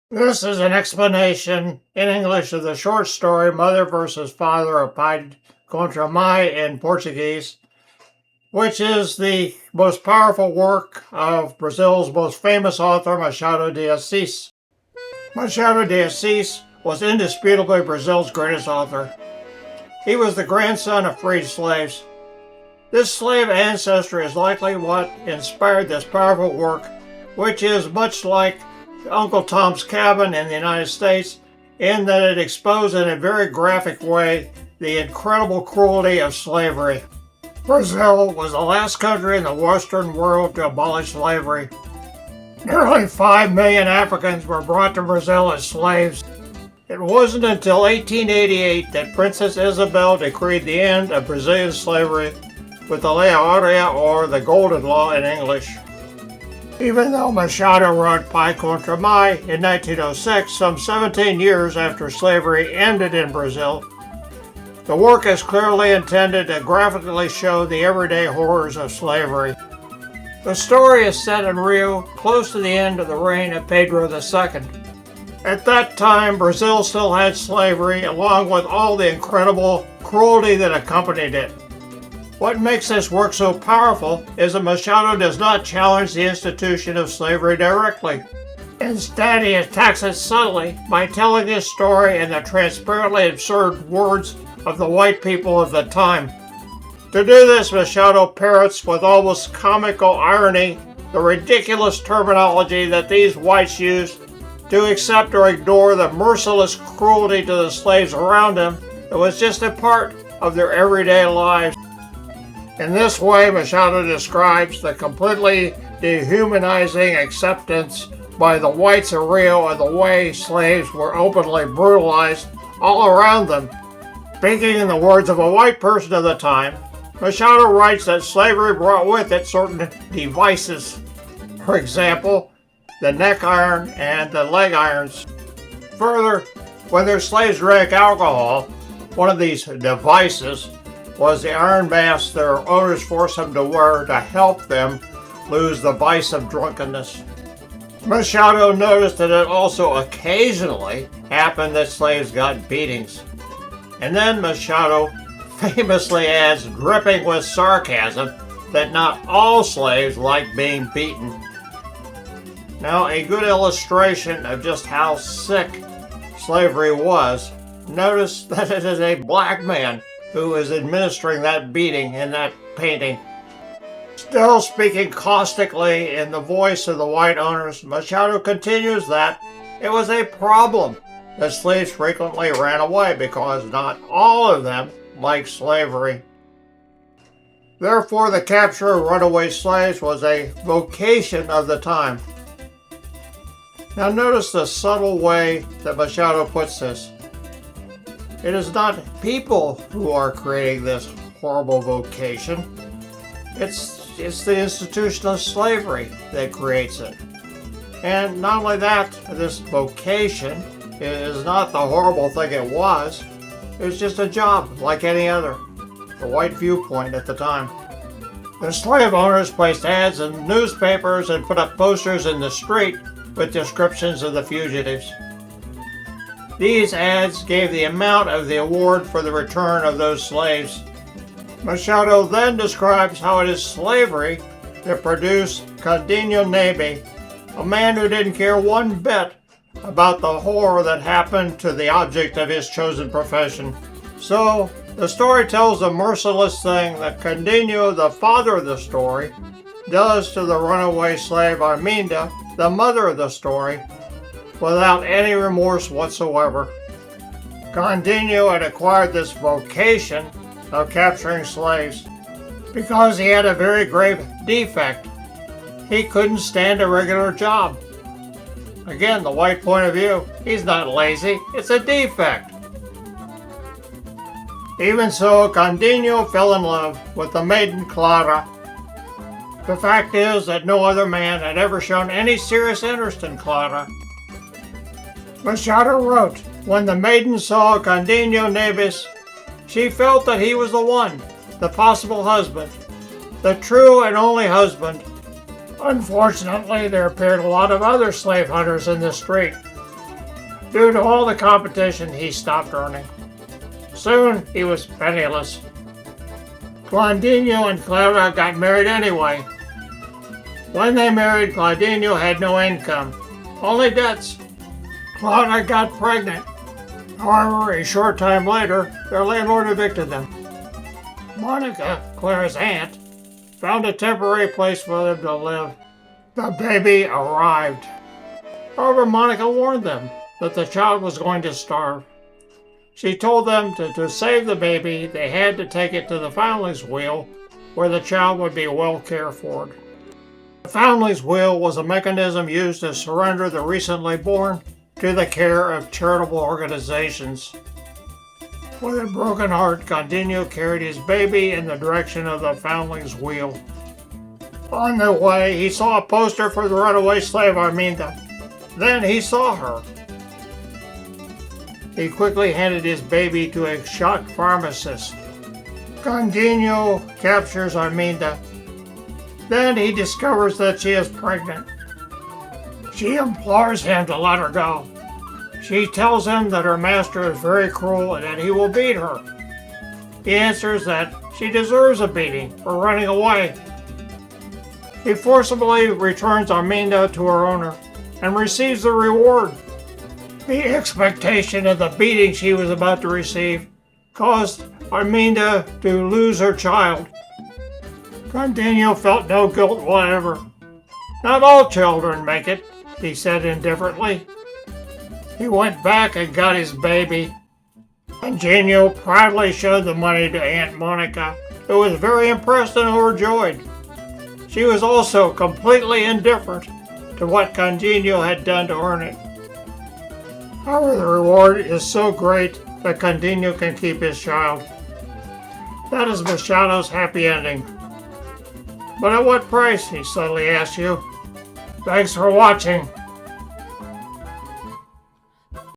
This is an explanation in English of the short story Mother versus Father of Pai contra mãe in Portuguese, which is the most powerful work of Brazil's most famous author, Machado de Assis. Machado de Assis was indisputably Brazil's greatest author. He was the grandson of freed slaves. This slave ancestry is likely what inspired this powerful work, which is much like Uncle Tom's Cabin in the United States, in that it exposed in a very graphic way the incredible cruelty of slavery. Brazil was the last country in the Western world to abolish slavery. Nearly 5 million Africans were brought to Brazil as slaves. It wasn't until 1888 that Princess Isabel decreed the end of Brazilian slavery with the Lei Áurea, or the Golden Law in English. Even though Machado wrote Pai contra mãe in 1906, some 17 years after slavery ended in Brazil, the work is clearly intended to graphically show the everyday horrors of slavery. The story is set in Rio, close to the end of the reign of Pedro II. At that time, Brazil still had slavery, along with all the incredible cruelty that accompanied it. What makes this work so powerful is that Machado does not challenge the institution of slavery directly. Instead, he attacks it subtly by telling his story in the transparently absurd words of the white people of the time. To do this, Machado parrots with almost comical irony the ridiculous terminology that these whites used to accept or ignore the merciless cruelty to the slaves around them that was just a part of their everyday lives. In this way, Machado describes the completely dehumanizing acceptance by the whites of Rio of the way slaves were openly brutalized all around them. Speaking in the words of a white person of the time, Machado writes that slavery brought with it certain devices. For example, the neck iron and the leg irons. Further, when their slaves drank alcohol, one of these devices was the iron mask their owners forced them to wear to help them lose the vice of drunkenness. Machado noticed that it also occasionally happened that slaves got beatings. And then Machado famously adds, dripping with sarcasm, that not all slaves like being beaten. Now, a good illustration of just how sick slavery was, notice that it is a black man who is administering that beating in that painting. Still speaking caustically in the voice of the white owners, Machado continues that it was a problem that slaves frequently ran away because not all of them liked slavery. Therefore, the capture of runaway slaves was a vocation of the time. Now notice the subtle way that Machado puts this. It is not people who are creating this horrible vocation. It's the institution of slavery that creates it. And not only that, this vocation is not the horrible thing it was. It was just a job like any other. The white viewpoint at the time. The slave owners placed ads in newspapers and put up posters in the street with descriptions of the fugitives. These ads gave the amount of the award for the return of those slaves. Machado then describes how it is slavery that produced Candinho, a man who didn't care one bit about the horror that happened to the object of his chosen profession. So, the story tells the merciless thing that Candinho, the father of the story, does to the runaway slave Arminda, the mother of the story, without any remorse whatsoever. Candinho had acquired this vocation of capturing slaves because he had a very grave defect. He couldn't stand a regular job. Again, the white point of view, he's not lazy, it's a defect. Even so, Candinho fell in love with the maiden Clara. The fact is that no other man had ever shown any serious interest in Clara. Machado wrote, when the maiden saw Candinho Neves, she felt that he was the one, the possible husband, the true and only husband. Unfortunately, there appeared a lot of other slave hunters in the street, Due to all the competition, he stopped earning. Soon, he was penniless. Candinho and Clara got married anyway. When they married, Candinho had no income, only debts. Clara got pregnant. However, a short time later, their landlord evicted them. Monica, Clara's aunt, found a temporary place for them to live. The baby arrived. However, Monica warned them that the child was going to starve. She told them to save the baby, they had to take it to the foundling's wheel, where the child would be well cared for. The foundling's wheel was a mechanism used to surrender the recently born to the care of charitable organizations. With a broken heart, Candinho carried his baby in the direction of the foundling's wheel. On the way, he saw a poster for the runaway slave Arminda. Then he saw her. He quickly handed his baby to a shocked pharmacist. Candinho captures Arminda. Then he discovers that she is pregnant. She implores him to let her go. She tells him that her master is very cruel and that he will beat her. He answers that she deserves a beating for running away. He forcibly returns Arminda to her owner and receives the reward. The expectation of the beating she was about to receive caused Arminda to lose her child. Candinho felt no guilt whatever. Not all children make it, he said indifferently. He went back and got his baby. Candinho proudly showed the money to Aunt Monica, who was very impressed and overjoyed. She was also completely indifferent to what Candinho had done to earn it. However, the reward is so great that Candinho can keep his child. That is Machado's happy ending. But at what price, he suddenly asks you. Thanks for watching.